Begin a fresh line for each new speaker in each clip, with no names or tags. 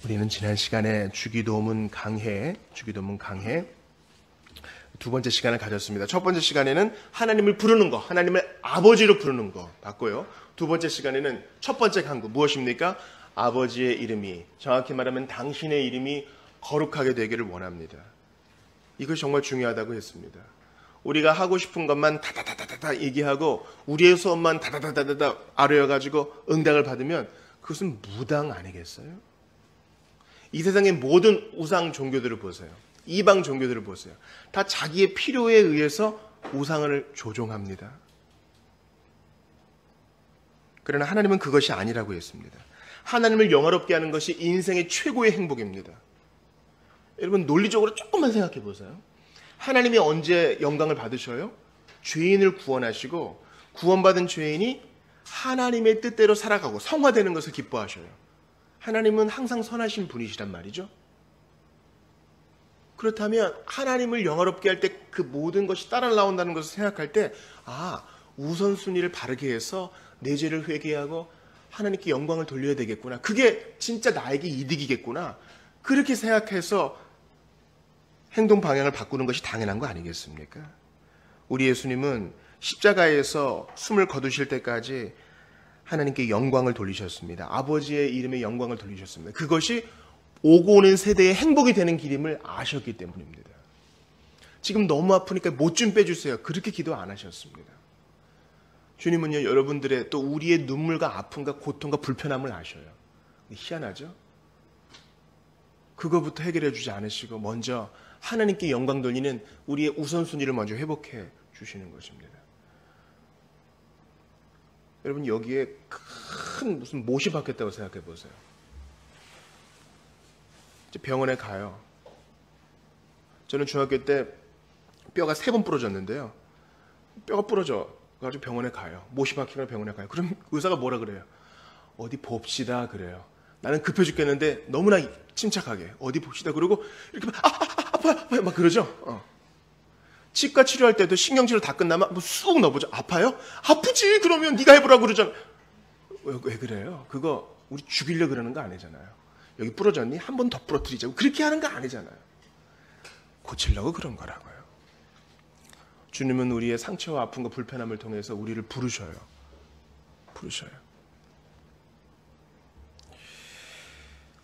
우리는 지난 시간에 주기도문 강해 두 번째 시간을 가졌습니다. 첫 번째 시간에는 하나님을 부르는 거, 하나님을 아버지로 부르는 거 봤고요. 두 번째 시간에는 첫 번째 간구 무엇입니까? 아버지의 이름이, 정확히 말하면 당신의 이름이 거룩하게 되기를 원합니다. 이것이 정말 중요하다고 했습니다. 우리가 하고 싶은 것만 다다다다다 얘기하고 우리의 소원만 다다다다다 아뢰어가지고 응답을 받으면 그것은 무당 아니겠어요? 이 세상의 모든 우상 종교들을 보세요. 이방 종교들을 보세요. 다 자기의 필요에 의해서 우상을 조종합니다. 그러나 하나님은 그것이 아니라고 했습니다. 하나님을 영화롭게 하는 것이 인생의 최고의 행복입니다. 여러분 논리적으로 조금만 생각해 보세요. 하나님이 언제 영광을 받으셔요? 죄인을 구원하시고 구원받은 죄인이 하나님의 뜻대로 살아가고 성화되는 것을 기뻐하셔요. 하나님은 항상 선하신 분이시란 말이죠. 그렇다면 하나님을 영화롭게 할 때 그 모든 것이 따라 나온다는 것을 생각할 때 우선순위를 바르게 해서 내 죄를 회개하고 하나님께 영광을 돌려야 되겠구나. 그게 진짜 나에게 이득이겠구나. 그렇게 생각해서 행동 방향을 바꾸는 것이 당연한 거 아니겠습니까? 우리 예수님은 십자가에서 숨을 거두실 때까지 하나님께 영광을 돌리셨습니다. 아버지의 이름에 영광을 돌리셨습니다. 그것이 오고 오는 세대의 행복이 되는 길임을 아셨기 때문입니다. 지금 너무 아프니까 못 좀 빼주세요. 그렇게 기도 안 하셨습니다. 주님은요, 여러분들의 또 우리의 눈물과 아픔과 고통과 불편함을 아셔요. 희한하죠? 그거부터 해결해 주지 않으시고 먼저 하나님께 영광 돌리는 우리의 우선순위를 먼저 회복해 주시는 것입니다. 여러분 여기에 큰 무슨 못이 박혔다고 생각해 보세요. 이제 병원에 가요. 저는 중학교 때 뼈가 3번 부러졌는데요. 뼈가 부러져 가지고 병원에 가요. 못이 박히면 병원에 가요. 그럼 의사가 뭐라 그래요? 어디 봅시다 그래요. 나는 급해 죽겠는데 너무나 침착하게 어디 봅시다 그러고 이렇게 아파요 막 그러죠. 치과 치료할 때도 신경치료 다 끝나면 쑥 넣어보죠. 아파요? 아프지. 그러면 네가 해보라고 그러잖아. 왜 그래요? 그거 우리 죽이려고 그러는 거 아니잖아요. 여기 부러졌니? 한 번 더 부러뜨리자고 그렇게 하는 거 아니잖아요. 고치려고 그런 거라고요. 주님은 우리의 상처와 아픔과 불편함을 통해서 우리를 부르셔요.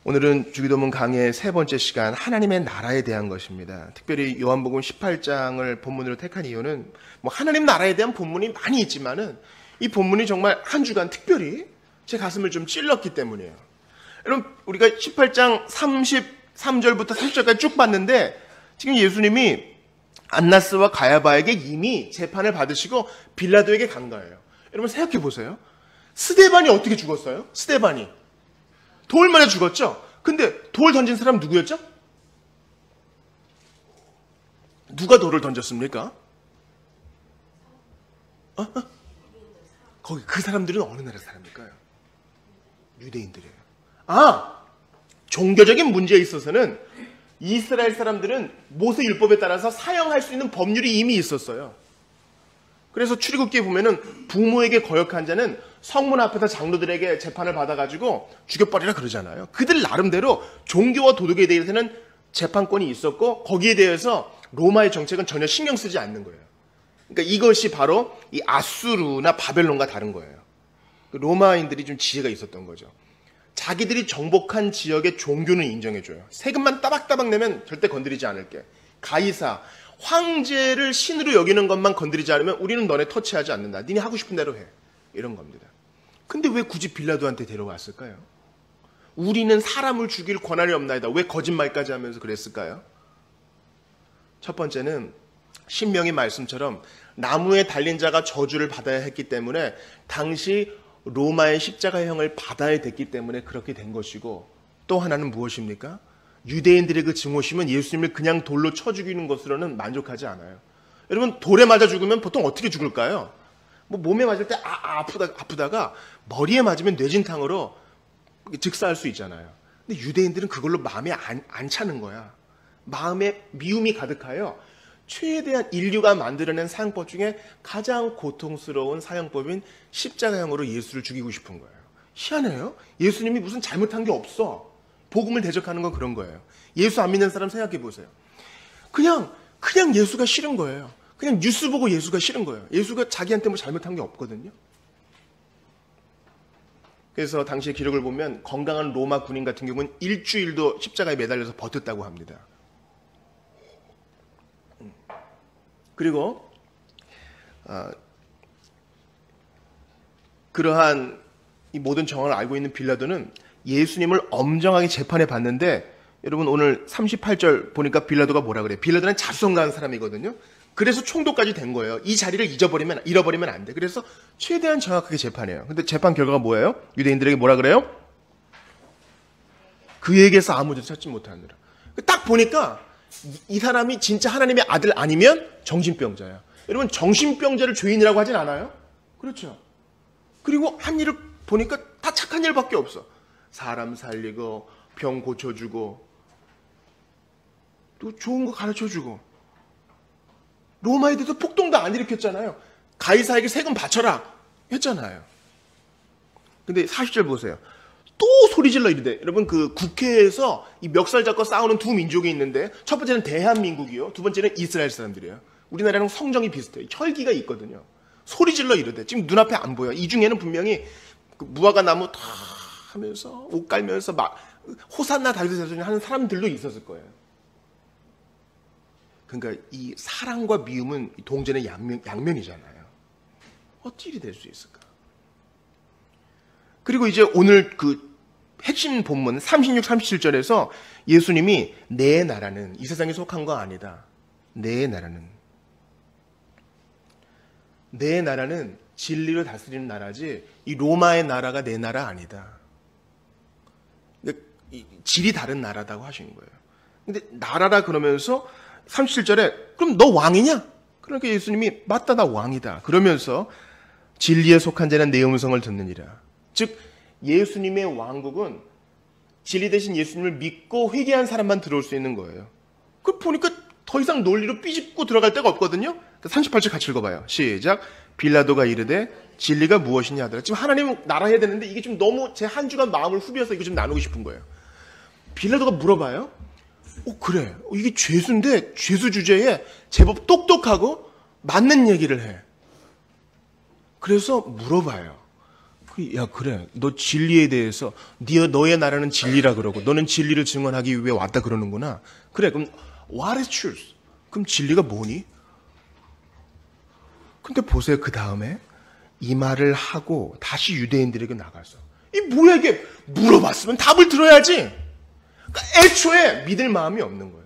오늘은 주기도문 강해의 세 번째 시간, 하나님의 나라에 대한 것입니다. 특별히 요한복음 18장을 본문으로 택한 이유는 하나님 나라에 대한 본문이 많이 있지만은 이 본문이 정말 한 주간 특별히 제 가슴을 좀 찔렀기 때문이에요. 여러분 우리가 18장 33절부터 40절까지 쭉 봤는데 지금 예수님이 안나스와 가야바에게 이미 재판을 받으시고 빌라도에게 간 거예요. 여러분 생각해 보세요. 스데반이 어떻게 죽었어요? 스데반이 돌 맞아 죽었죠? 근데 돌 던진 사람 누구였죠? 누가 돌을 던졌습니까? 거기 그 사람들은 어느 나라 사람일까요? 유대인들이에요. 종교적인 문제에 있어서는 이스라엘 사람들은 모세 율법에 따라서 사형할 수 있는 법률이 이미 있었어요. 그래서 출애굽기에 보면은 부모에게 거역한 자는 성문 앞에서 장로들에게 재판을 받아가지고 죽여버리라 그러잖아요. 그들 나름대로 종교와 도덕에 대해서는 재판권이 있었고 거기에 대해서 로마의 정책은 전혀 신경 쓰지 않는 거예요. 그러니까 이것이 바로 이 아수르나 바벨론과 다른 거예요. 로마인들이 좀 지혜가 있었던 거죠. 자기들이 정복한 지역의 종교는 인정해줘요. 세금만 따박따박 내면 절대 건드리지 않을게. 가이사, 황제를 신으로 여기는 것만 건드리지 않으면 우리는 너네 터치하지 않는다. 니네 하고 싶은 대로 해. 이런 겁니다. 근데 왜 굳이 빌라도한테 데려왔을까요? 우리는 사람을 죽일 권한이 없나이다. 왜 거짓말까지 하면서 그랬을까요? 첫 번째는 신명의 말씀처럼 나무에 달린 자가 저주를 받아야 했기 때문에 당시 로마의 십자가형을 받아야 됐기 때문에 그렇게 된 것이고, 또 하나는 무엇입니까? 유대인들의 그 증오심은 예수님을 그냥 돌로 쳐 죽이는 것으로는 만족하지 않아요. 여러분 돌에 맞아 죽으면 보통 어떻게 죽을까요? 몸에 맞을 때 아프다가 머리에 맞으면 뇌진탕으로 즉사할 수 있잖아요. 근데 유대인들은 그걸로 마음에 안 차는 거야. 마음에 미움이 가득하여 최대한 인류가 만들어낸 사형법 중에 가장 고통스러운 사형법인 십자가형으로 예수를 죽이고 싶은 거예요. 희한해요. 예수님이 무슨 잘못한 게 없어. 복음을 대적하는 건 그런 거예요. 예수 안 믿는 사람 생각해 보세요. 그냥 예수가 싫은 거예요. 그냥 뉴스 보고 예수가 싫은 거예요. 예수가 자기한테 뭐 잘못한 게 없거든요. 그래서 당시의 기록을 보면 건강한 로마 군인 같은 경우는 일주일도 십자가에 매달려서 버텼다고 합니다. 그리고 그러한 이 모든 정황을 알고 있는 빌라도는 예수님을 엄정하게 재판해 봤는데, 여러분 오늘 38절 보니까 빌라도가 뭐라 그래요? 빌라도는 자수성 가한 사람이거든요. 그래서 총독까지 된 거예요. 이 자리를 잃어버리면 안 돼. 그래서 최대한 정확하게 재판해요. 근데 재판 결과가 뭐예요? 유대인들에게 뭐라 그래요? 그에게서 아무 죄도 찾지 못하느라. 딱 보니까 이 사람이 진짜 하나님의 아들 아니면 정신병자야. 여러분 정신병자를 죄인이라고 하진 않아요? 그렇죠. 그리고 한 일을 보니까 다 착한 일밖에 없어. 사람 살리고 병 고쳐주고 또 좋은 거 가르쳐주고, 로마에 대해서 폭동도 안 일으켰잖아요. 가이사에게 세금 바쳐라 했잖아요. 근데 40절 보세요. 또 소리질러 이르되, 여러분 그 국회에서 이 멱살 잡고 싸우는 두 민족이 있는데, 첫 번째는 대한민국이요, 두 번째는 이스라엘 사람들이에요. 우리나라랑 성정이 비슷해요. 혈기가 있거든요. 소리질러 이르되, 지금 눈앞에 안 보여. 이 중에는 분명히 그 무화과 나무 다 하면서 옷 깔면서 막 호산나 다윗의 자손이 하는 사람들도 있었을 거예요. 그러니까 이 사랑과 미움은 동전의 양면이잖아요. 어찌 이리 될 수 있을까? 그리고 이제 오늘 그 핵심 본문 36, 37절에서 예수님이 내 나라는 이 세상에 속한 거 아니다. 내 나라는 진리를 다스리는 나라지, 이 로마의 나라가 내 나라 아니다. 질이 다른 나라다고 하신 거예요. 근데 나라라 그러면서 37절에 그럼 너 왕이냐? 그러니까 예수님이 맞다, 나 왕이다. 그러면서 진리에 속한 자는 내 음성을 듣느니라. 즉 예수님의 왕국은 진리 대신 예수님을 믿고 회개한 사람만 들어올 수 있는 거예요. 그걸 보니까 더 이상 논리로 삐집고 들어갈 데가 없거든요. 38절 같이 읽어봐요. 시작. 빌라도가 이르되 진리가 무엇이냐 하더라. 지금 하나님 나라 해야 되는데 이게 좀 너무 제 한 주간 마음을 후벼서 이거 좀 나누고 싶은 거예요. 빌라도가 물어봐요. 그래. 이게 죄수인데 죄수 주제에 제법 똑똑하고 맞는 얘기를 해. 그래서 물어봐요. 야, 그래. 너 진리에 대해서 너의 나라는 진리라 그러고 너는 진리를 증언하기 위해 왔다 그러는구나. 그래. 그럼 what is truth? 그럼 진리가 뭐니? 근데 보세요. 그 다음에 이 말을 하고 다시 유대인들에게 나가서 이 뭐야 이게, 물어봤으면 답을 들어야지. 그러니까 애초에 믿을 마음이 없는 거예요.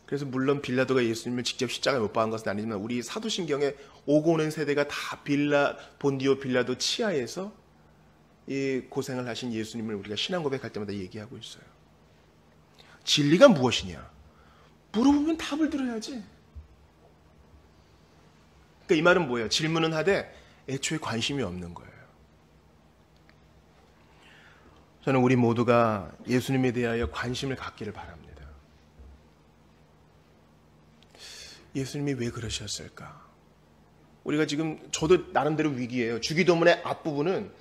그래서 물론 빌라도가 예수님을 직접 십자가에 못 박은 것은 아니지만 우리 사도신경에 오고 오는 세대가 다 본디오 빌라도 치하에서 이 고생을 하신 예수님을 우리가 신앙 고백할 때마다 얘기하고 있어요. 진리가 무엇이냐? 물어보면 답을 들어야지. 그러니까 이 말은 뭐예요? 질문은 하되 애초에 관심이 없는 거예요. 저는 우리 모두가 예수님에 대하여 관심을 갖기를 바랍니다. 예수님이 왜 그러셨을까? 우리가 지금, 저도 나름대로 위기예요. 주기도문의 앞부분은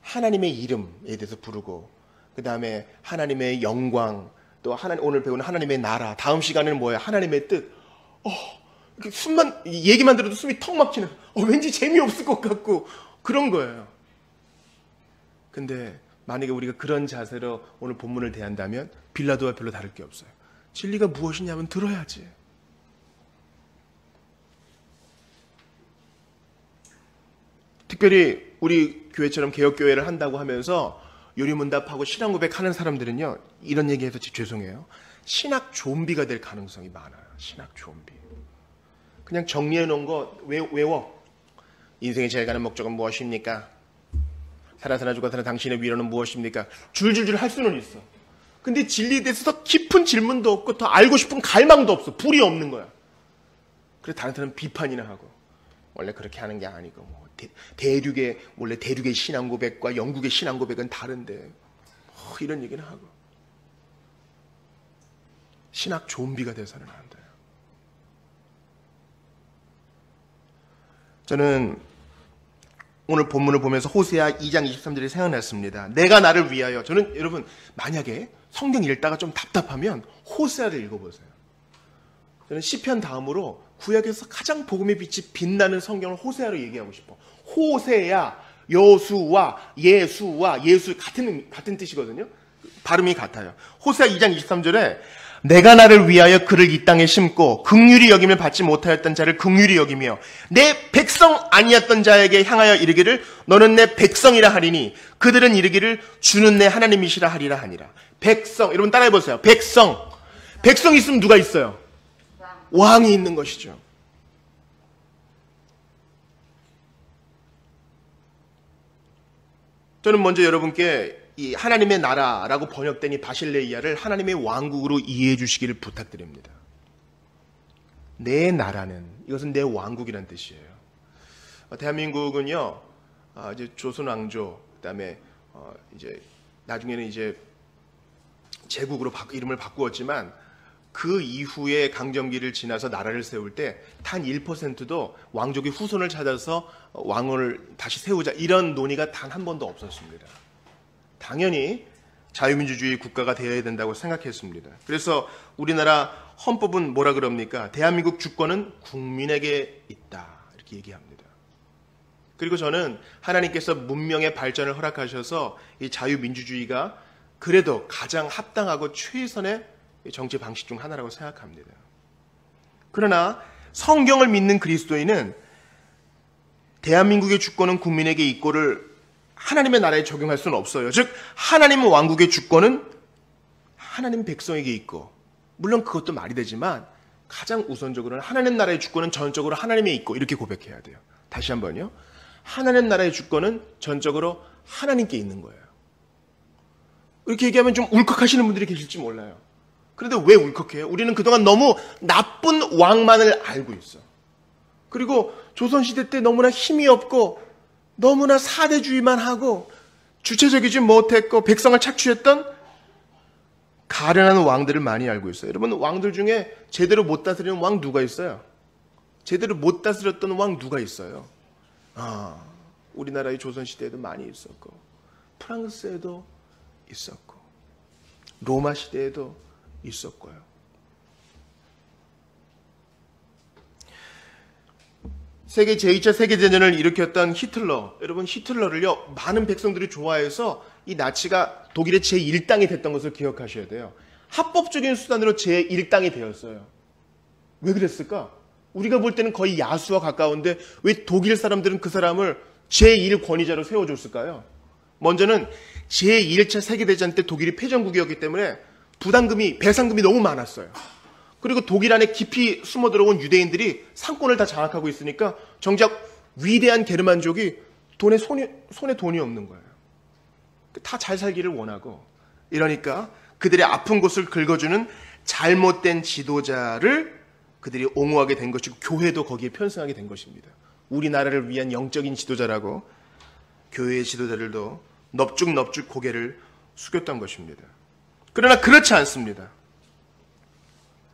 하나님의 이름에 대해서 부르고, 그 다음에 하나님의 영광, 또 오늘 배우는 하나님의 나라, 다음 시간에는 뭐예요? 하나님의 뜻. 얘기만 들어도 숨이 턱 막히는, 왠지 재미없을 것 같고, 그런 거예요. 근데 만약에 우리가 그런 자세로 오늘 본문을 대한다면 빌라도와 별로 다를 게 없어요. 진리가 무엇이냐면 들어야지. 특별히 우리 교회처럼 개혁교회를 한다고 하면서 요리문답하고 신앙고백하는 사람들은요, 이런 얘기해서 죄송해요. 신학 좀비가 될 가능성이 많아요. 신학 좀비. 그냥 정리해 놓은 거 외워. 인생의 제일 가는 목적은 무엇입니까? 살아서나 죽어서나 당신의 위로는 무엇입니까? 줄줄줄 할 수는 있어. 근데 진리에 대해서 더 깊은 질문도 없고 더 알고 싶은 갈망도 없어. 불이 없는 거야. 그래서 다른 사람은 비판이나 하고, 원래 그렇게 하는 게 아니고, 원래 대륙의 신앙 고백과 영국의 신앙 고백은 다른데, 이런 얘기는 하고. 신학 좀비가 돼서는 안 돼요. 저는 오늘 본문을 보면서 호세아 2장 23절이 생각났습니다. 내가 나를 위하여. 저는 여러분 만약에 성경 읽다가 좀 답답하면 호세아를 읽어보세요. 저는 시편 다음으로 구약에서 가장 복음의 빛이 빛나는 성경을 호세아로 얘기하고 싶어. 호세아, 여수와 예수와 예수 같은 뜻이거든요. 발음이 같아요. 호세아 2장 23절에 내가 나를 위하여 그를 이 땅에 심고 긍휼히 여김을 받지 못하였던 자를 긍휼히 여기며 내 백성 아니었던 자에게 향하여 이르기를 너는 내 백성이라 하리니 그들은 이르기를 주는 내 하나님이시라 하리라 하니라. 백성, 여러분 따라해보세요. 백성 있으면 누가 있어요? 왕이 있는 것이죠. 저는 먼저 여러분께 이 하나님의 나라라고 번역된 이 바실레이아를 하나님의 왕국으로 이해해 주시기를 부탁드립니다. 내 나라는, 이것은 내 왕국이라는 뜻이에요. 대한민국은요, 이제 조선 왕조, 그다음에 이제 나중에는 이제 제국으로 이름을 바꾸었지만 그 이후에 강점기를 지나서 나라를 세울 때 단 1%도 왕족의 후손을 찾아서 왕을 다시 세우자 이런 논의가 단 한 번도 없었습니다. 당연히 자유민주주의 국가가 되어야 된다고 생각했습니다. 그래서 우리나라 헌법은 뭐라 그럽니까? 대한민국 주권은 국민에게 있다 이렇게 얘기합니다. 그리고 저는 하나님께서 문명의 발전을 허락하셔서 이 자유민주주의가 그래도 가장 합당하고 최선의 정치 방식 중 하나라고 생각합니다. 그러나 성경을 믿는 그리스도인은 대한민국의 주권은 국민에게 있고를 하나님의 나라에 적용할 수는 없어요. 즉 하나님 왕국의 주권은 하나님 백성에게 있고, 물론 그것도 말이 되지만 가장 우선적으로는 하나님 나라의 주권은 전적으로 하나님에 있고 이렇게 고백해야 돼요. 다시 한번요. 하나님 나라의 주권은 전적으로 하나님께 있는 거예요. 이렇게 얘기하면 좀 울컥하시는 분들이 계실지 몰라요. 그런데 왜 울컥해요? 우리는 그동안 너무 나쁜 왕만을 알고 있어. 그리고 조선시대 때 너무나 힘이 없고 너무나 사대주의만 하고 주체적이지 못했고 백성을 착취했던 가련한 왕들을 많이 알고 있어요. 여러분 왕들 중에 제대로 못 다스리는 왕 누가 있어요? 제대로 못 다스렸던 왕 누가 있어요? 우리나라의 조선시대에도 많이 있었고 프랑스에도 있었고 로마 시대에도 있었고요. 세계 제2차 세계대전을 일으켰던 히틀러, 여러분 히틀러를요 많은 백성들이 좋아해서 이 나치가 독일의 제1당이 됐던 것을 기억하셔야 돼요. 합법적인 수단으로 제1당이 되었어요. 왜 그랬을까? 우리가 볼 때는 거의 야수와 가까운데 왜 독일 사람들은 그 사람을 제1 권위자로 세워줬을까요? 먼저는 제1차 세계대전 때 독일이 패전국이었기 때문에 부담금이, 배상금이 너무 많았어요. 그리고 독일 안에 깊이 숨어 들어온 유대인들이 상권을 다 장악하고 있으니까 정작 위대한 게르만족이 손에 돈이 없는 거예요. 다 잘 살기를 원하고, 이러니까 그들의 아픈 곳을 긁어주는 잘못된 지도자를 그들이 옹호하게 된 것이고 교회도 거기에 편승하게 된 것입니다. 우리나라를 위한 영적인 지도자라고 교회의 지도자들도 넙죽넙죽 고개를 숙였던 것입니다. 그러나 그렇지 않습니다.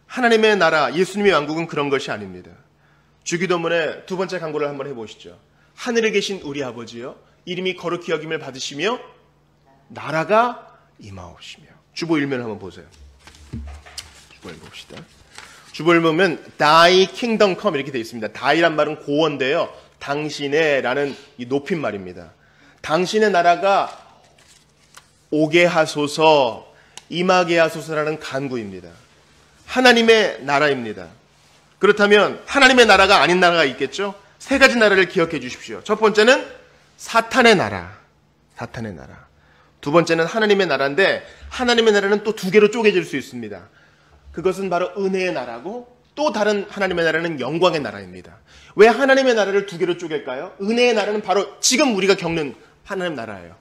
하나님의 나라, 예수님의 왕국은 그런 것이 아닙니다. 주기도문의 두 번째 강구를 한번 해보시죠. 하늘에 계신 우리 아버지여, 이름이 거룩히 여김을 받으시며 나라가 임하옵시며. 주보 일면 한번 보세요. 주보 읽어봅시다. 주보 읽으면 Thy kingdom come 이렇게 되어 있습니다. Thy란 말은 고원데요. 당신의 라는 이 높임말입니다. 당신의 나라가 오게 하소서, 임하게 하소서라는 간구입니다. 하나님의 나라입니다. 그렇다면 하나님의 나라가 아닌 나라가 있겠죠? 세 가지 나라를 기억해 주십시오. 첫 번째는 사탄의 나라. 사탄의 나라. 두 번째는 하나님의 나라인데 하나님의 나라는 또 두 개로 쪼개질 수 있습니다. 그것은 바로 은혜의 나라고 또 다른 하나님의 나라는 영광의 나라입니다. 왜 하나님의 나라를 두 개로 쪼갤까요? 은혜의 나라는 바로 지금 우리가 겪는 하나님의 나라예요.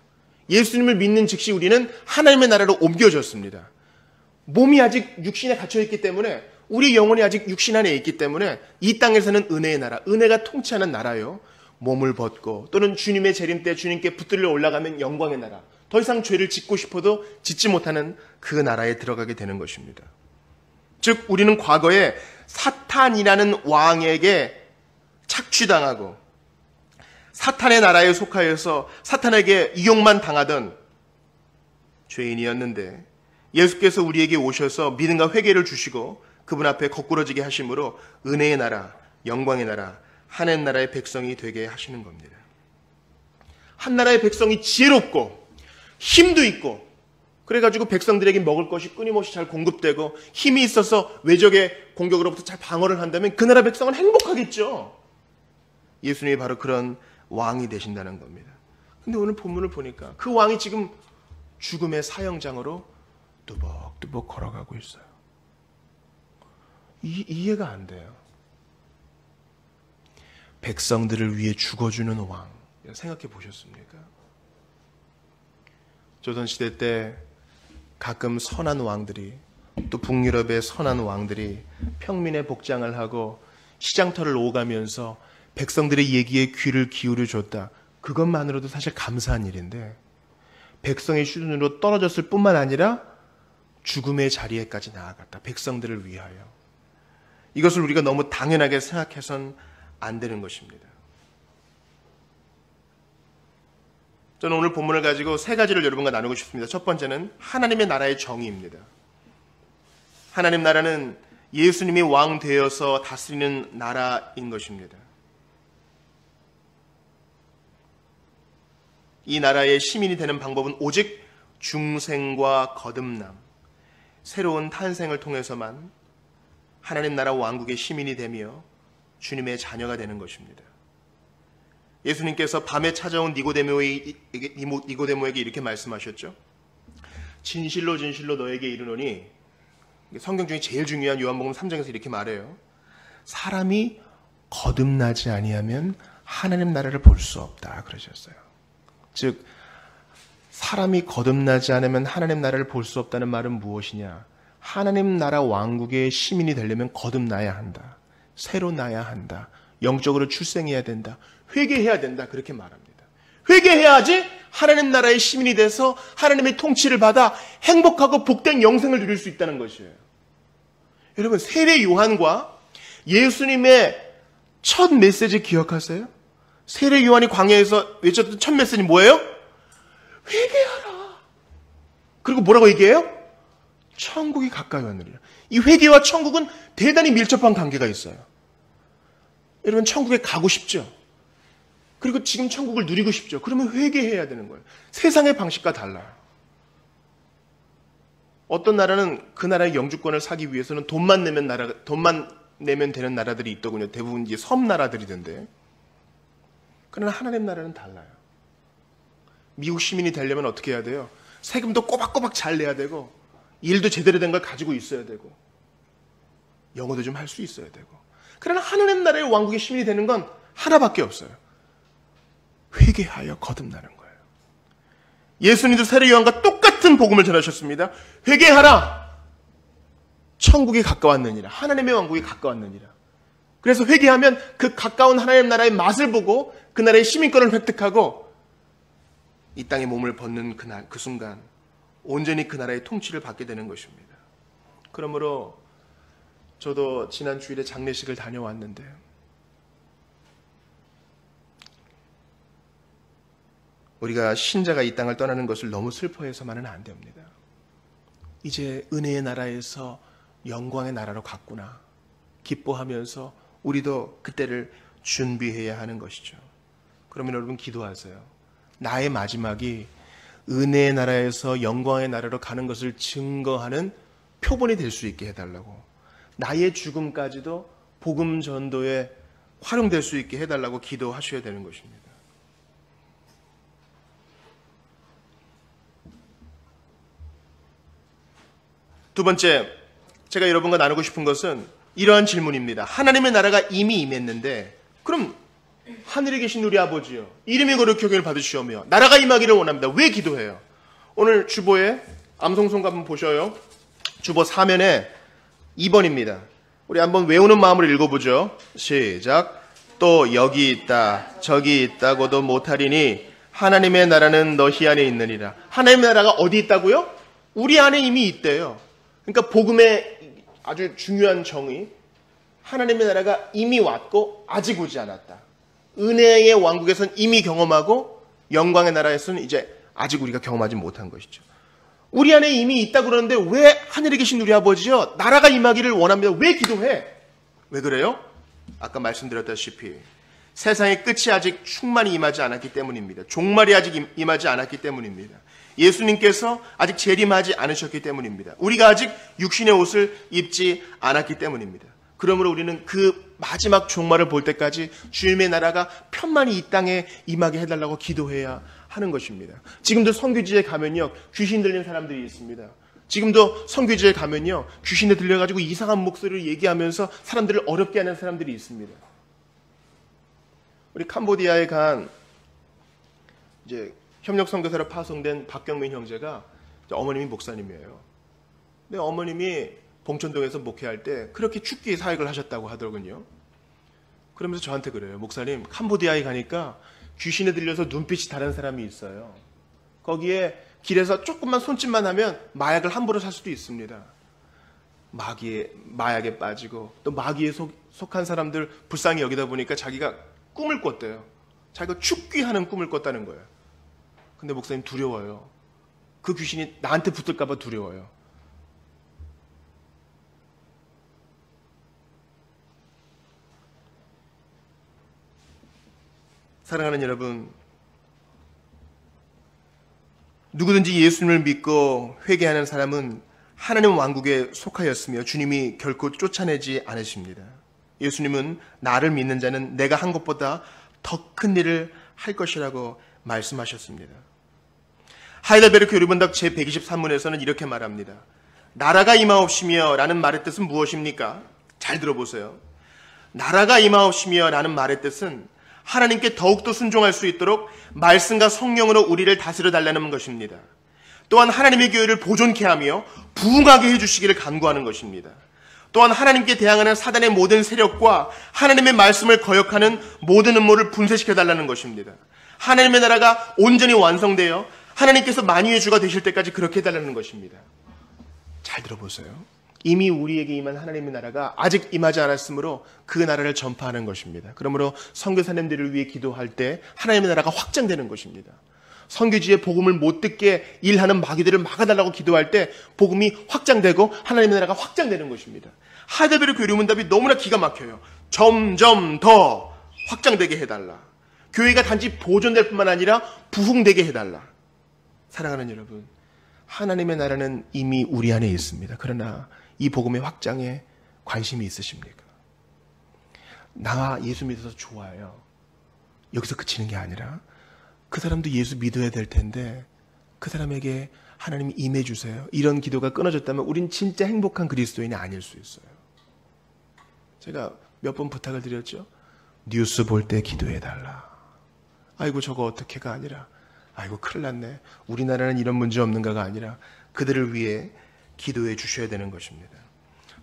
예수님을 믿는 즉시 우리는 하나님의 나라로 옮겨졌습니다. 몸이 아직 육신에 갇혀있기 때문에, 우리 영혼이 아직 육신 안에 있기 때문에 이 땅에서는 은혜의 나라, 은혜가 통치하는 나라요. 몸을 벗고 또는 주님의 재림 때 주님께 붙들려 올라가면 영광의 나라, 더 이상 죄를 짓고 싶어도 짓지 못하는 그 나라에 들어가게 되는 것입니다. 즉 우리는 과거에 사탄이라는 왕에게 착취당하고 사탄의 나라에 속하여서 사탄에게 이용만 당하던 죄인이었는데 예수께서 우리에게 오셔서 믿음과 회개를 주시고 그분 앞에 거꾸러지게 하심으로 은혜의 나라, 영광의 나라, 하나님 나라의 백성이 되게 하시는 겁니다. 한 나라의 백성이 지혜롭고 힘도 있고 그래가지고 백성들에게 먹을 것이 끊임없이 잘 공급되고 힘이 있어서 외적의 공격으로부터 잘 방어를 한다면 그 나라 백성은 행복하겠죠. 예수님이 바로 그런 왕이 되신다는 겁니다. 근데 오늘 본문을 보니까 그 왕이 지금 죽음의 사형장으로 뚜벅뚜벅 걸어가고 있어요. 이해가 안 돼요. 백성들을 위해 죽어주는 왕, 생각해 보셨습니까? 조선시대 때 가끔 선한 왕들이, 또 북유럽의 선한 왕들이 평민의 복장을 하고 시장터를 오가면서 백성들의 얘기에 귀를 기울여 줬다. 그것만으로도 사실 감사한 일인데 백성의 수준으로 떨어졌을 뿐만 아니라 죽음의 자리에까지 나아갔다. 백성들을 위하여. 이것을 우리가 너무 당연하게 생각해선 안 되는 것입니다. 저는 오늘 본문을 가지고 세 가지를 여러분과 나누고 싶습니다. 첫 번째는 하나님의 나라의 정의입니다. 하나님 나라는 예수님이 왕 되어서 다스리는 나라인 것입니다. 이 나라의 시민이 되는 방법은 오직 중생과 거듭남, 새로운 탄생을 통해서만 하나님 나라 왕국의 시민이 되며 주님의 자녀가 되는 것입니다. 예수님께서 밤에 찾아온 니고데모에게 이렇게 말씀하셨죠. 진실로 진실로 너에게 이르노니, 성경 중에 제일 중요한 요한복음 3장에서 이렇게 말해요. 사람이 거듭나지 아니하면 하나님 나라를 볼 수 없다 그러셨어요. 즉 사람이 거듭나지 않으면 하나님 나라를 볼 수 없다는 말은 무엇이냐? 하나님 나라 왕국의 시민이 되려면 거듭나야 한다. 새로 나야 한다. 영적으로 출생해야 된다. 회개해야 된다. 그렇게 말합니다. 회개해야지 하나님 나라의 시민이 돼서 하나님의 통치를 받아 행복하고 복된 영생을 누릴 수 있다는 것이에요. 여러분, 세례 요한과 예수님의 첫 메시지 기억하세요? 세례 요한이 광야에서 외쳤던 첫 메시지 뭐예요? 회개하라. 그리고 뭐라고 얘기해요? 천국이 가까이 왔느니라. 이 회개와 천국은 대단히 밀접한 관계가 있어요. 여러분, 천국에 가고 싶죠? 그리고 지금 천국을 누리고 싶죠? 그러면 회개해야 되는 거예요. 세상의 방식과 달라요. 어떤 나라는 그 나라의 영주권을 사기 위해서는 돈만 내면 되는 나라들이 있더군요. 대부분 이제 섬나라들이던데. 그러나 하나님 나라는 달라요. 미국 시민이 되려면 어떻게 해야 돼요? 세금도 꼬박꼬박 잘 내야 되고, 일도 제대로 된 걸 가지고 있어야 되고, 영어도 좀 할 수 있어야 되고. 그러나 하나님 나라의 왕국의 시민이 되는 건 하나밖에 없어요. 회개하여 거듭나는 거예요. 예수님도 세례 요한과 똑같은 복음을 전하셨습니다. 회개하라. 천국이 가까웠느니라. 하나님의 왕국이 가까웠느니라. 그래서 회개하면 그 가까운 하나님 나라의 맛을 보고 그 나라의 시민권을 획득하고 이 땅에 몸을 벗는 그 순간 온전히 그 나라의 통치를 받게 되는 것입니다. 그러므로 저도 지난 주일에 장례식을 다녀왔는데 우리가 신자가 이 땅을 떠나는 것을 너무 슬퍼해서만은 안 됩니다. 이제 은혜의 나라에서 영광의 나라로 갔구나 기뻐하면서 우리도 그때를 준비해야 하는 것이죠. 그러면 여러분 기도하세요. 나의 마지막이 은혜의 나라에서 영광의 나라로 가는 것을 증거하는 표본이 될 수 있게 해달라고, 나의 죽음까지도 복음 전도에 활용될 수 있게 해달라고 기도하셔야 되는 것입니다. 두 번째, 제가 여러분과 나누고 싶은 것은 이러한 질문입니다. 하나님의 나라가 이미 임했는데 그럼 하늘에 계신 우리 아버지요, 이름이 거룩히 여김을 받으시오며 나라가 임하기를 원합니다. 왜 기도해요? 오늘 주보에 암송송가 한번 보셔요. 주보 4면에 2번입니다. 우리 한번 외우는 마음으로 읽어보죠. 시작. 또 여기 있다 저기 있다고도 못하리니 하나님의 나라는 너희 안에 있느니라. 하나님의 나라가 어디 있다고요? 우리 안에 이미 있대요. 그러니까 복음의 아주 중요한 정의, 하나님의 나라가 이미 왔고 아직 오지 않았다. 은혜의 왕국에서는 이미 경험하고 영광의 나라에서는 이제 아직 우리가 경험하지 못한 것이죠. 우리 안에 이미 있다 그러는데 왜 하늘에 계신 우리 아버지요, 나라가 임하기를 원합니다. 왜 기도해? 왜 그래요? 아까 말씀드렸다시피 세상의 끝이 아직 충만히 임하지 않았기 때문입니다. 종말이 아직 임하지 않았기 때문입니다. 예수님께서 아직 재림하지 않으셨기 때문입니다. 우리가 아직 육신의 옷을 입지 않았기 때문입니다. 그러므로 우리는 그 마지막 종말을 볼 때까지 주님의 나라가 편만히 이 땅에 임하게 해달라고 기도해야 하는 것입니다. 지금도 선교지에 가면요, 귀신 들린 사람들이 있습니다. 지금도 선교지에 가면요, 귀신에 들려가지고 이상한 목소리를 얘기하면서 사람들을 어렵게 하는 사람들이 있습니다. 우리 캄보디아에 간 이제 협력 선교사로 파송된 박경민 형제가 어머님이 목사님이에요. 근데 어머님이 봉천동에서 목회할 때 그렇게 죽기 사역을 하셨다고 하더군요. 그러면서 저한테 그래요. 목사님, 캄보디아에 가니까 귀신에 들려서 눈빛이 다른 사람이 있어요. 거기에 길에서 조금만 손짓만 하면 마약을 함부로 살 수도 있습니다. 마약에 빠지고 또 마귀에 속한 사람들 불쌍히 여기다 보니까 자기가 꿈을 꿨대요. 자기가 죽기하는 꿈을 꿨다는 거예요. 근데 목사님 두려워요. 그 귀신이 나한테 붙을까 봐 두려워요. 사랑하는 여러분, 누구든지 예수님을 믿고 회개하는 사람은 하나님 왕국에 속하였으며 주님이 결코 쫓아내지 않으십니다. 예수님은 나를 믿는 자는 내가 한 것보다 더 큰 일을 할 것이라고 말씀하셨습니다. 하이델베르크 요리본답 제123문에서는 이렇게 말합니다. 나라가 임하옵시며 라는 말의 뜻은 무엇입니까? 잘 들어보세요. 나라가 임하옵시며 라는 말의 뜻은 하나님께 더욱더 순종할 수 있도록 말씀과 성령으로 우리를 다스려 달라는 것입니다. 또한 하나님의 교회를 보존케 하며 부흥하게 해주시기를 간구하는 것입니다. 또한 하나님께 대항하는 사단의 모든 세력과 하나님의 말씀을 거역하는 모든 음모를 분쇄시켜 달라는 것입니다. 하나님의 나라가 온전히 완성되어 하나님께서 만유의 주가 되실 때까지 그렇게 해달라는 것입니다. 잘 들어보세요. 이미 우리에게 임한 하나님의 나라가 아직 임하지 않았으므로 그 나라를 전파하는 것입니다. 그러므로 선교사님들을 위해 기도할 때 하나님의 나라가 확장되는 것입니다. 선교지에 복음을 못 듣게 일하는 마귀들을 막아달라고 기도할 때 복음이 확장되고 하나님의 나라가 확장되는 것입니다. 하이델베르크 요리문답이 너무나 기가 막혀요. 점점 더 확장되게 해달라. 교회가 단지 보존될 뿐만 아니라 부흥되게 해달라. 사랑하는 여러분, 하나님의 나라는 이미 우리 안에 있습니다. 그러나 이 복음의 확장에 관심이 있으십니까? 나와 예수 믿어서 좋아요. 여기서 그치는 게 아니라 그 사람도 예수 믿어야 될 텐데 그 사람에게 하나님이 임해 주세요. 이런 기도가 끊어졌다면 우린 진짜 행복한 그리스도인이 아닐 수 있어요. 제가 몇 번 부탁을 드렸죠. 뉴스 볼 때 기도해 달라. 아이고 저거 어떻게가 아니라 아이고 큰일 났네. 우리나라는 이런 문제 없는가가 아니라 그들을 위해 기도해 주셔야 되는 것입니다.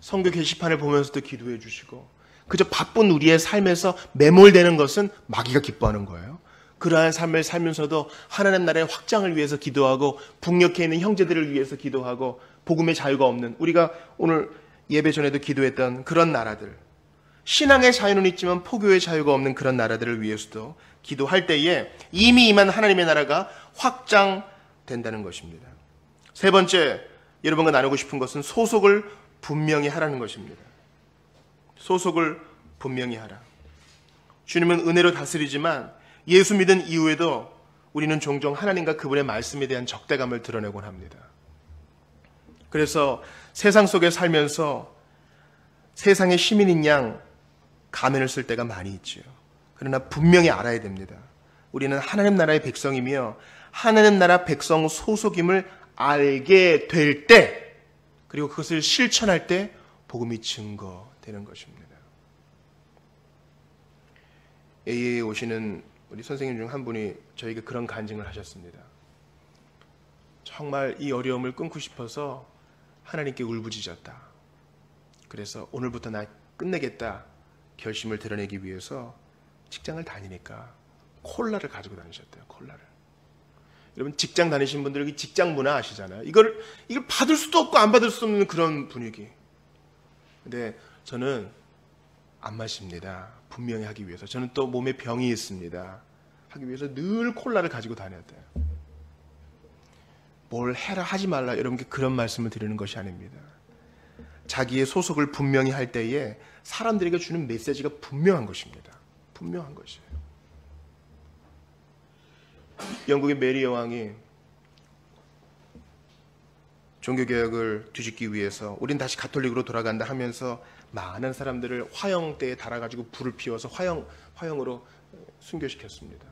선교 게시판을 보면서도 기도해 주시고 그저 바쁜 우리의 삶에서 매몰되는 것은 마귀가 기뻐하는 거예요. 그러한 삶을 살면서도 하나님 나라의 확장을 위해서 기도하고 북녘에 있는 형제들을 위해서 기도하고 복음의 자유가 없는 우리가 오늘 예배 전에도 기도했던 그런 나라들, 신앙의 자유는 있지만 포교의 자유가 없는 그런 나라들을 위해서도 기도할 때에 이미 임한 하나님의 나라가 확장된다는 것입니다. 세 번째, 여러분과 나누고 싶은 것은 소속을 분명히 하라는 것입니다. 소속을 분명히 하라. 주님은 은혜로 다스리지만 예수 믿은 이후에도 우리는 종종 하나님과 그분의 말씀에 대한 적대감을 드러내곤 합니다. 그래서 세상 속에 살면서 세상의 시민인 양 가면을 쓸 때가 많이 있지요. 그러나 분명히 알아야 됩니다. 우리는 하나님 나라의 백성이며 하나님 나라 백성 소속임을 알게 될 때, 그리고 그것을 실천할 때 복음이 증거되는 것입니다. AA에 오시는 우리 선생님 중 한 분이 저에게 그런 간증을 하셨습니다. 정말 이 어려움을 끊고 싶어서 하나님께 울부짖었다. 그래서 오늘부터 나 끝내겠다 결심을 드러내기 위해서 직장을 다니니까 콜라를 가지고 다니셨대요. 콜라를. 여러분 직장 다니신 분들 여기 직장 문화 아시잖아요. 이걸 받을 수도 없고 안 받을 수도 없는 그런 분위기. 근데 저는 안 마십니다. 분명히 하기 위해서. 저는 또 몸에 병이 있습니다. 하기 위해서 늘 콜라를 가지고 다녀야 돼요. 뭘 해라 하지 말라 여러분께 그런 말씀을 드리는 것이 아닙니다. 자기의 소속을 분명히 할 때에 사람들에게 주는 메시지가 분명한 것입니다. 분명한 것이에요. 영국의 메리 여왕이 종교개혁을 뒤집기 위해서 우린 다시 가톨릭으로 돌아간다 하면서 많은 사람들을 화형대에 달아가지고 불을 피워서 화형으로 순교시켰습니다.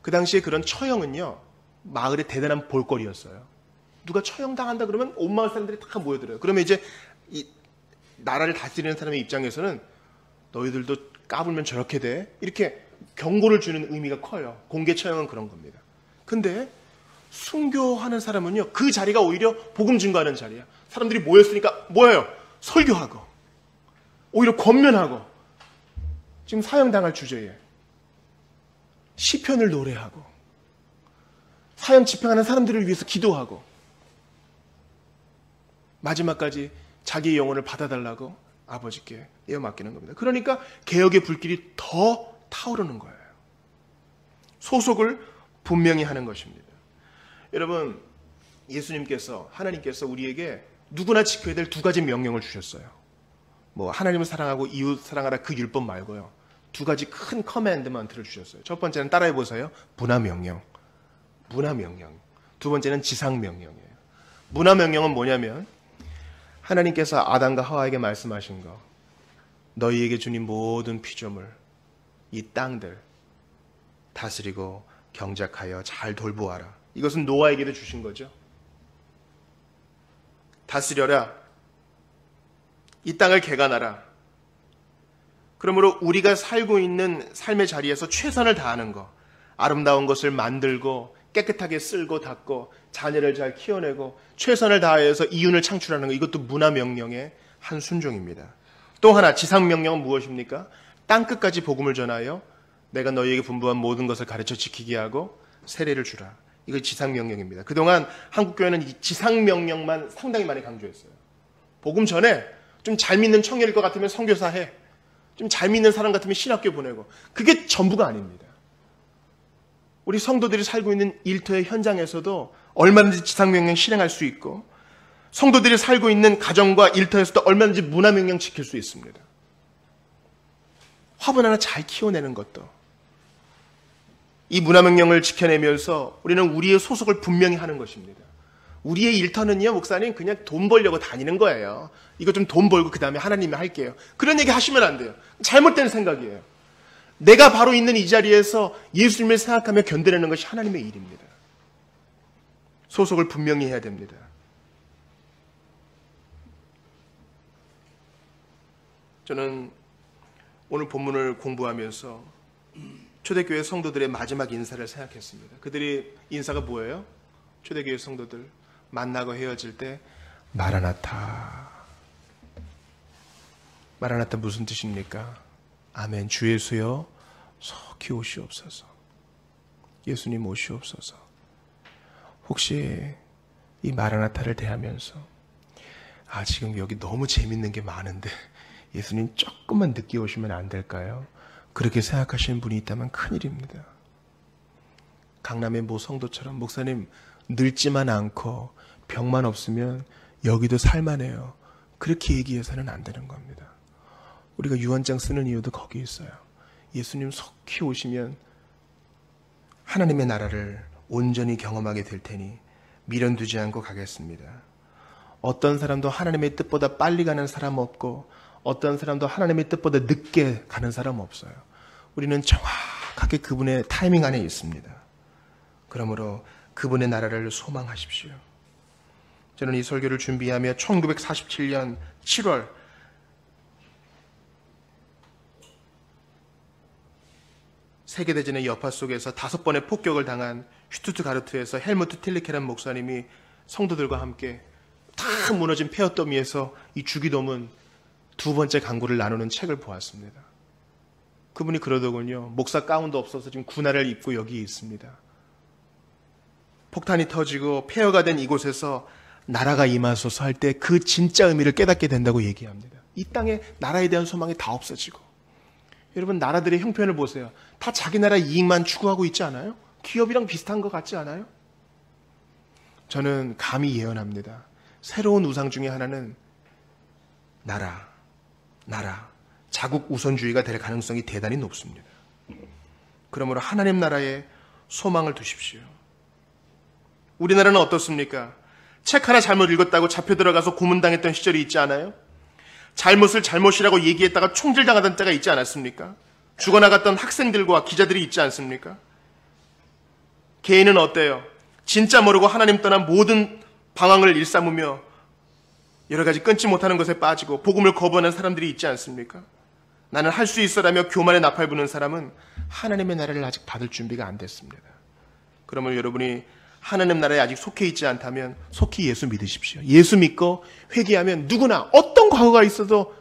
그 당시에 그런 처형은요, 마을의 대단한 볼거리였어요. 누가 처형당한다 그러면 온 마을 사람들이 다 모여들어요. 그러면 이제 이 나라를 다스리는 사람의 입장에서는 너희들도 까불면 저렇게 돼? 이렇게 경고를 주는 의미가 커요. 공개 처형은 그런 겁니다. 근데 순교하는 사람은요, 그 자리가 오히려 복음 증거하는 자리야. 사람들이 모였으니까 뭐예요? 설교하고 오히려 권면하고 지금 사형당할 주제에 시편을 노래하고 사형 집행하는 사람들을 위해서 기도하고 마지막까지 자기의 영혼을 받아달라고 아버지께 에어맡기는 겁니다. 그러니까 개혁의 불길이 더 타오르는 거예요. 소속을 분명히 하는 것입니다. 여러분, 예수님께서, 하나님께서 우리에게 누구나 지켜야 될 두 가지 명령을 주셨어요. 뭐 하나님을 사랑하고 이웃 사랑하라 그 율법 말고요. 두 가지 큰 커맨드먼트를 주셨어요. 첫 번째는 따라해 보세요. 문화명령. 문화명령. 두 번째는 지상명령이에요. 문화명령은 뭐냐면 하나님께서 아담과 하와에게 말씀하신 거, 너희에게 주신 모든 피조물, 이 땅들 다스리고 경작하여 잘 돌보아라. 이것은 노아에게도 주신 거죠. 다스려라. 이 땅을 개간하라. 그러므로 우리가 살고 있는 삶의 자리에서 최선을 다하는 거, 아름다운 것을 만들고 깨끗하게 쓸고 닦고 자녀를 잘 키워내고 최선을 다해서 이윤을 창출하는 것, 이것도 문화명령의 한 순종입니다. 또 하나 지상명령은 무엇입니까? 땅끝까지 복음을 전하여 내가 너희에게 분부한 모든 것을 가르쳐 지키게 하고 세례를 주라. 이거 지상명령입니다. 그동안 한국교회는 이 지상명령만 상당히 많이 강조했어요. 복음 전에 좀 잘 믿는 청년일 것 같으면 선교사 해. 좀 잘 믿는 사람 같으면 신학교 보내고. 그게 전부가 아닙니다. 우리 성도들이 살고 있는 일터의 현장에서도 얼마든지 지상명령 실행할 수 있고, 성도들이 살고 있는 가정과 일터에서도 얼마든지 문화명령 지킬 수 있습니다. 화분 하나 잘 키워내는 것도, 이 문화명령을 지켜내면서 우리는 우리의 소속을 분명히 하는 것입니다. 우리의 일터는요, 목사님, 그냥 돈 벌려고 다니는 거예요. 이거 좀 돈 벌고 그 다음에 하나님이 할게요. 그런 얘기 하시면 안 돼요. 잘못된 생각이에요. 내가 바로 있는 이 자리에서 예수님을 생각하며 견뎌내는 것이 하나님의 일입니다. 소속을 분명히 해야 됩니다. 저는 오늘 본문을 공부하면서 초대교회 성도들의 마지막 인사를 생각했습니다. 그들의 인사가 뭐예요? 초대교회 성도들 만나고 헤어질 때 마라나타. 마라나타 무슨 뜻입니까? 아멘. 주 예수여 속히 오시옵소서. 예수님 오시옵소서. 혹시 이 마라나타를 대하면서 지금 여기 너무 재밌는 게 많은데 예수님 조금만 늦게 오시면 안 될까요? 그렇게 생각하시는 분이 있다면 큰일입니다. 강남의 모 성도처럼 목사님 늙지만 않고 병만 없으면 여기도 살만해요. 그렇게 얘기해서는 안 되는 겁니다. 우리가 유언장 쓰는 이유도 거기 있어요. 예수님 속히 오시면 하나님의 나라를 온전히 경험하게 될 테니 미련두지 않고 가겠습니다. 어떤 사람도 하나님의 뜻보다 빨리 가는 사람 없고 어떤 사람도 하나님의 뜻보다 늦게 가는 사람 없어요. 우리는 정확하게 그분의 타이밍 안에 있습니다. 그러므로 그분의 나라를 소망하십시오. 저는 이 설교를 준비하며 1947년 7월 세계대전의 여파 속에서 5번의 폭격을 당한 슈투트가르트에서 헬무트 틸리케란 목사님이 성도들과 함께 다 무너진 폐허더미에서 이 주기도문 두 번째 강구를 나누는 책을 보았습니다. 그분이 그러더군요. 목사 가운도 없어서 지금 군화를 입고 여기 있습니다. 폭탄이 터지고 폐허가 된 이곳에서 나라가 임하소서 할 때 그 진짜 의미를 깨닫게 된다고 얘기합니다. 이 땅에 나라에 대한 소망이 다 없어지고. 여러분, 나라들의 형편을 보세요. 다 자기 나라 이익만 추구하고 있지 않아요? 기업이랑 비슷한 것 같지 않아요? 저는 감히 예언합니다. 새로운 우상 중에 하나는 나라, 자국 우선주의가 될 가능성이 대단히 높습니다. 그러므로 하나님 나라에 소망을 두십시오. 우리나라는 어떻습니까? 책 하나 잘못 읽었다고 잡혀 들어가서 고문당했던 시절이 있지 않아요? 잘못을 잘못이라고 얘기했다가 총질당하던 때가 있지 않았습니까? 죽어나갔던 학생들과 기자들이 있지 않습니까? 개인은 어때요? 진짜 모르고 하나님 떠난 모든 방황을 일삼으며 여러 가지 끊지 못하는 것에 빠지고 복음을 거부하는 사람들이 있지 않습니까? 나는 할 수 있어라며 교만에 나팔 부는 사람은 하나님의 나라를 아직 받을 준비가 안 됐습니다. 그러면 여러분이 하나님 나라에 아직 속해 있지 않다면 속히 예수 믿으십시오. 예수 믿고 회개하면 누구나 어떤 과거가 있어도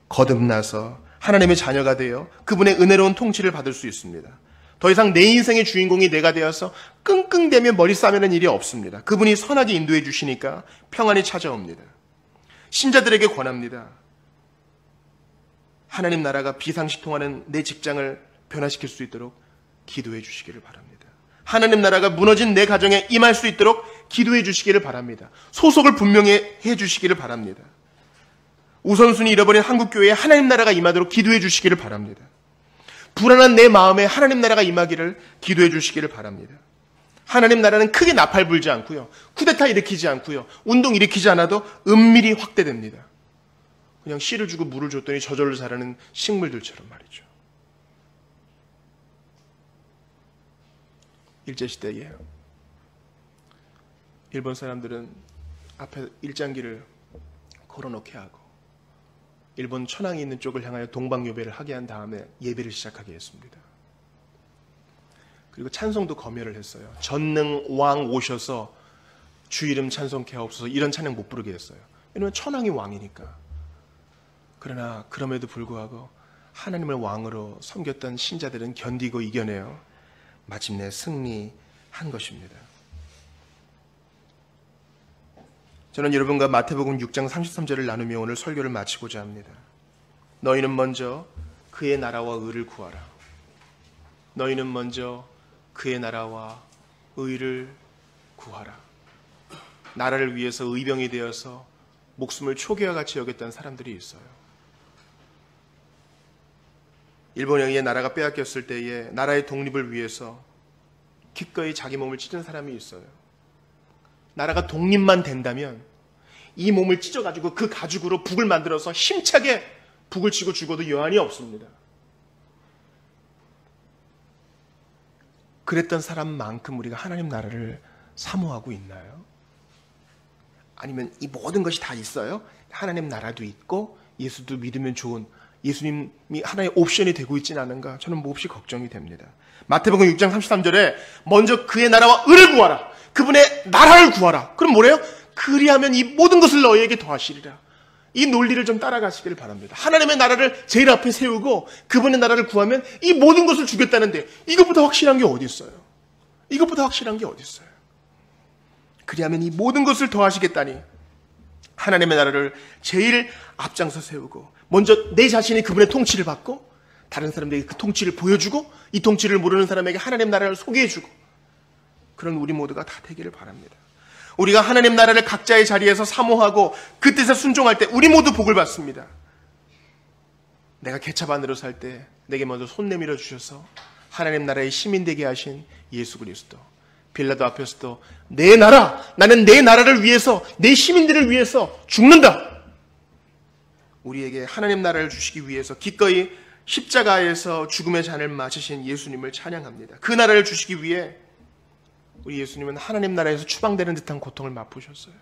거듭나서 하나님의 자녀가 되어 그분의 은혜로운 통치를 받을 수 있습니다. 더 이상 내 인생의 주인공이 내가 되어서 끙끙대며 머리 싸매는 일이 없습니다. 그분이 선하게 인도해 주시니까 평안이 찾아옵니다. 신자들에게 권합니다. 하나님 나라가 비상식통하는 내 직장을 변화시킬 수 있도록 기도해 주시기를 바랍니다. 하나님 나라가 무너진 내 가정에 임할 수 있도록 기도해 주시기를 바랍니다. 소속을 분명히 해 주시기를 바랍니다. 우선순위 잃어버린 한국교회에 하나님 나라가 임하도록 기도해 주시기를 바랍니다. 불안한 내 마음에 하나님 나라가 임하기를 기도해 주시기를 바랍니다. 하나님 나라는 크게 나팔 불지 않고요. 쿠데타 일으키지 않고요. 운동 일으키지 않아도 은밀히 확대됩니다. 그냥 씨를 주고 물을 줬더니 저절로 자라는 식물들처럼 말이죠. 일제시대에 일본 사람들은 앞에 일장기를 걸어놓게 하고 일본 천황이 있는 쪽을 향하여 동방요배를 하게 한 다음에 예배를 시작하게 했습니다. 그리고 찬송도 검열을 했어요. 전능 왕 오셔서 주 이름 찬송케 하옵소서, 이런 찬양 못 부르게 했어요. 왜냐하면 천황이 왕이니까. 그러나 그럼에도 불구하고 하나님을 왕으로 섬겼던 신자들은 견디고 이겨내어 마침내 승리한 것입니다. 저는 여러분과 마태복음 6장 33절을 나누며 오늘 설교를 마치고자 합니다. 너희는 먼저 그의 나라와 의를 구하라. 너희는 먼저 그의 나라와 의를 구하라. 나라를 위해서 의병이 되어서 목숨을 초계와 같이 여겼던 사람들이 있어요. 일본에 의해 나라가 빼앗겼을 때에 나라의 독립을 위해서 기꺼이 자기 몸을 찢은 사람이 있어요. 나라가 독립만 된다면 이 몸을 찢어가지고 그 가죽으로 북을 만들어서 힘차게 북을 치고 죽어도 여한이 없습니다. 그랬던 사람만큼 우리가 하나님 나라를 사모하고 있나요? 아니면 이 모든 것이 다 있어요? 하나님 나라도 있고 예수도 믿으면 좋은, 예수님이 하나의 옵션이 되고 있지는 않은가? 저는 몹시 걱정이 됩니다. 마태복음 6장 33절에 먼저 그의 나라와 의를 구하라. 그분의 나라를 구하라. 그럼 뭐래요? 그리하면 이 모든 것을 너희에게 더하시리라. 이 논리를 좀 따라가시기를 바랍니다. 하나님의 나라를 제일 앞에 세우고 그분의 나라를 구하면 이 모든 것을 주겠다는데 이것보다 확실한 게 어디 있어요? 이것보다 확실한 게 어디 있어요? 그리하면 이 모든 것을 더하시겠다니 하나님의 나라를 제일 앞장서 세우고 먼저 내 자신이 그분의 통치를 받고 다른 사람들에게 그 통치를 보여주고 이 통치를 모르는 사람에게 하나님 나라를 소개해주고 그런 우리 모두가 다 되기를 바랍니다. 우리가 하나님 나라를 각자의 자리에서 사모하고 그 뜻에 순종할 때 우리 모두 복을 받습니다. 내가 개차반으로 살 때 내게 먼저 손 내밀어 주셔서 하나님 나라의 시민 되게 하신 예수 그리스도, 빌라도 앞에서도 내 나라, 나는 내 나라를 위해서, 내 시민들을 위해서 죽는다. 우리에게 하나님 나라를 주시기 위해서 기꺼이 십자가에서 죽음의 잔을 마시신 예수님을 찬양합니다. 그 나라를 주시기 위해 우리 예수님은 하나님 나라에서 추방되는 듯한 고통을 맛보셨어요.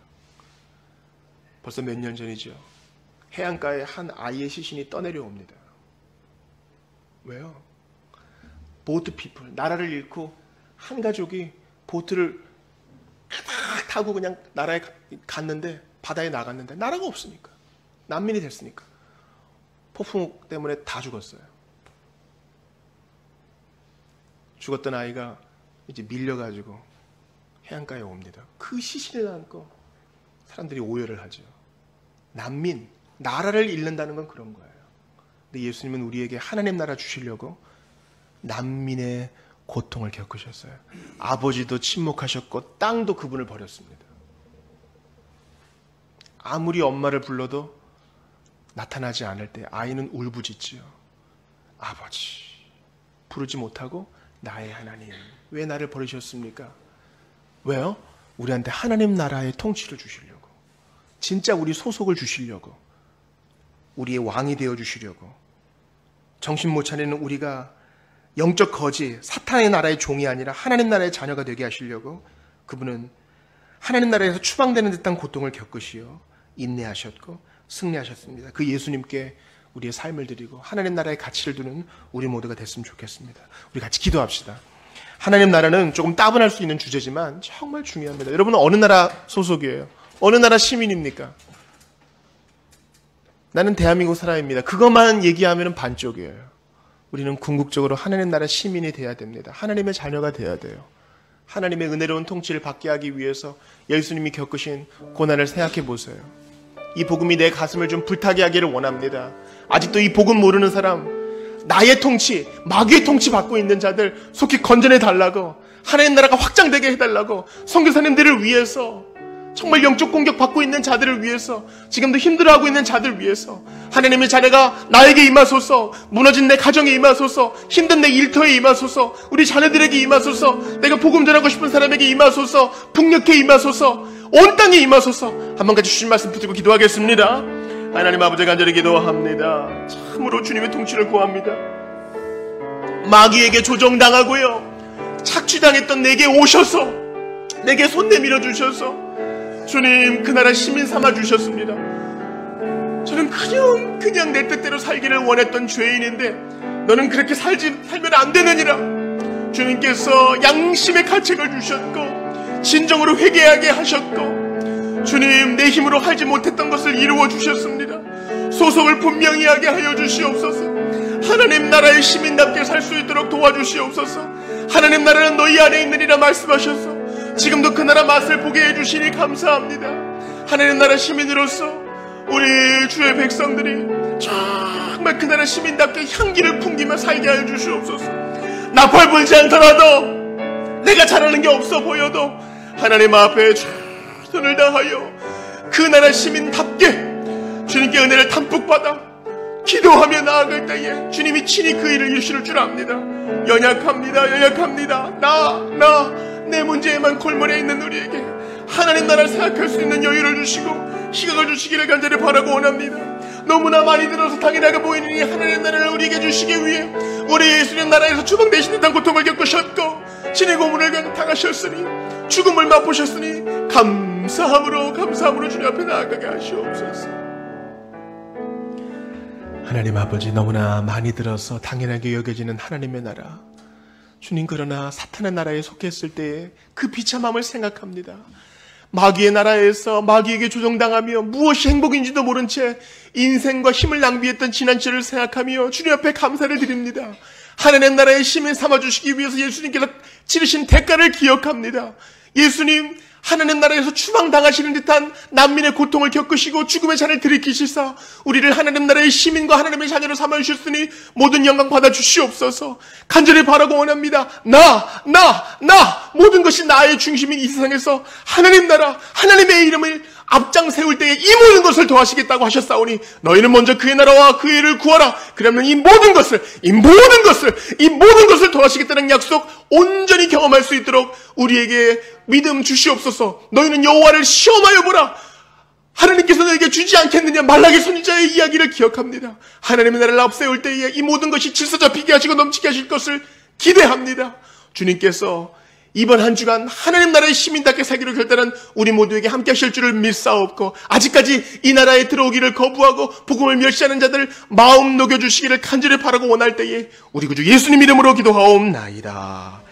벌써 몇 년 전이죠. 해안가에 한 아이의 시신이 떠내려옵니다. 왜요? 보트 피플, 나라를 잃고 한 가족이 보트를 타고 그냥 나라에 갔는데, 바다에 나갔는데 나라가 없으니까, 난민이 됐으니까 폭풍 때문에 다 죽었어요. 죽었던 아이가 이제 밀려가지고 해안가에 옵니다. 그 시신을 안고 사람들이 오열을 하죠. 난민, 나라를 잃는다는 건 그런 거예요. 근데 예수님은 우리에게 하나님 나라 주시려고 난민의 고통을 겪으셨어요. 아버지도 침묵하셨고 땅도 그분을 버렸습니다. 아무리 엄마를 불러도 나타나지 않을 때 아이는 울부짖지요. 아버지 부르지 못하고 나의 하나님 왜 나를 버리셨습니까? 왜요? 우리한테 하나님 나라의 통치를 주시려고, 진짜 우리 소속을 주시려고, 우리의 왕이 되어 주시려고, 정신 못 차리는 우리가 영적 거지 사탄의 나라의 종이 아니라 하나님 나라의 자녀가 되게 하시려고 그분은 하나님 나라에서 추방되는 듯한 고통을 겪으시어 인내하셨고 승리하셨습니다. 그 예수님께 우리의 삶을 드리고 하나님 나라의 가치를 두는 우리 모두가 됐으면 좋겠습니다. 우리 같이 기도합시다. 하나님 나라는 조금 따분할 수 있는 주제지만 정말 중요합니다. 여러분은 어느 나라 소속이에요? 어느 나라 시민입니까? 나는 대한민국 사람입니다. 그것만 얘기하면 반쪽이에요. 우리는 궁극적으로 하나님 나라 시민이 돼야 됩니다. 하나님의 자녀가 돼야 돼요. 하나님의 은혜로운 통치를 받게 하기 위해서 예수님이 겪으신 고난을 생각해 보세요. 이 복음이 내 가슴을 좀 불타게 하기를 원합니다. 아직도 이 복음 모르는 사람, 나의 통치, 마귀의 통치 받고 있는 자들 속히 건전해 달라고, 하나님 나라가 확장되게 해달라고, 선교사님들을 위해서, 정말 영적 공격 받고 있는 자들을 위해서, 지금도 힘들어하고 있는 자들 위해서 하나님의 자녀가 나에게 임하소서, 무너진 내 가정에 임하소서, 힘든 내 일터에 임하소서, 우리 자녀들에게 임하소서, 내가 복음 전하고 싶은 사람에게 임하소서, 북녘에 임하소서, 온 땅에 임하소서. 한번 같이 주신 말씀 붙들고 기도하겠습니다. 하나님 아버지 간절히 기도합니다. 참으로 주님의 통치를 구합니다. 마귀에게 조종당하고요, 착취당했던 내게 오셔서 내게 손 내밀어 주셔서 주님 그 나라 시민 삼아 주셨습니다. 저는 그냥 내 뜻대로 살기를 원했던 죄인인데 너는 그렇게 살면 안 되느니라. 주님께서 양심의 가책을 주셨고 진정으로 회개하게 하셨고, 주님 내 힘으로 하지 못했던 것을 이루어 주셨습니다. 소속을 분명히 하게 하여 주시옵소서. 하나님 나라의 시민답게 살 수 있도록 도와주시옵소서. 하나님 나라는 너희 안에 있느니라 말씀하셔서 지금도 그 나라 맛을 보게 해주시니 감사합니다. 하나님 나라 시민으로서 우리 주의 백성들이 정말 그 나라 시민답게 향기를 풍기며 살게 하여 주시옵소서. 나팔 불지 않더라도, 내가 잘하는 게 없어 보여도 하나님 앞에 최선을 다하여 그 나라 시민답게 주님께 은혜를 담뿍 받아 기도하며 나아갈 때에 주님이 친히 그 일을 이루실 줄 압니다. 연약합니다. 내 문제에만 골머리에 있는 우리에게 하나님 나라를 생각할 수 있는 여유를 주시고 시각을 주시기를 간절히 바라고 원합니다. 너무나 많이 들어서 당연하게 보이니 하나님 나라를 우리에게 주시기 위해 우리 예수님 나라에서 추방되신 듯한 고통을 겪으셨고 진의 고문을 당하셨으니 죽음을 맛보셨으니 감사함으로 주님 앞에 나아가게 하시옵소서. 하나님 아버지, 너무나 많이 들어서 당연하게 여겨지는 하나님의 나라, 주님, 그러나 사탄의 나라에 속했을 때의 그 비참함을 생각합니다. 마귀의 나라에서 마귀에게 조종당하며 무엇이 행복인지도 모른 채 인생과 힘을 낭비했던 지난주를 생각하며 주님 앞에 감사를 드립니다. 하나님 나라의 시민 삼아주시기 위해서 예수님께서 치르신 대가를 기억합니다. 예수님, 하나님 나라에서 추방당하시는 듯한 난민의 고통을 겪으시고 죽음의 잔을 들이키시사 우리를 하나님 나라의 시민과 하나님의 자녀로 삼아주셨으니 모든 영광 받아주시옵소서. 간절히 바라고 원합니다. 모든 것이 나의 중심인 이 세상에서 하나님 나라, 하나님의 이름을 앞장 세울 때에 이 모든 것을 더하시겠다고 하셨사오니 너희는 먼저 그의 나라와 그의 일을 구하라. 그러면 이 모든 것을 더하시겠다는 약속 온전히 경험할 수 있도록 우리에게 믿음 주시옵소서. 너희는 여호와를 시험하여 보라. 하나님께서 너에게 주지 않겠느냐. 말라기 선지자의 이야기를 기억합니다. 하나님의 나라를 앞세울 때에 이 모든 것이 질서 잡히게 하시고 넘치게 하실 것을 기대합니다. 주님께서 이번 한 주간 하나님 나라의 시민답게 살기로 결단한 우리 모두에게 함께 하실 줄을 믿사옵고, 아직까지 이 나라에 들어오기를 거부하고 복음을 멸시하는 자들 마음 녹여주시기를 간절히 바라고 원할 때에 우리 구주 예수님 이름으로 기도하옵나이다.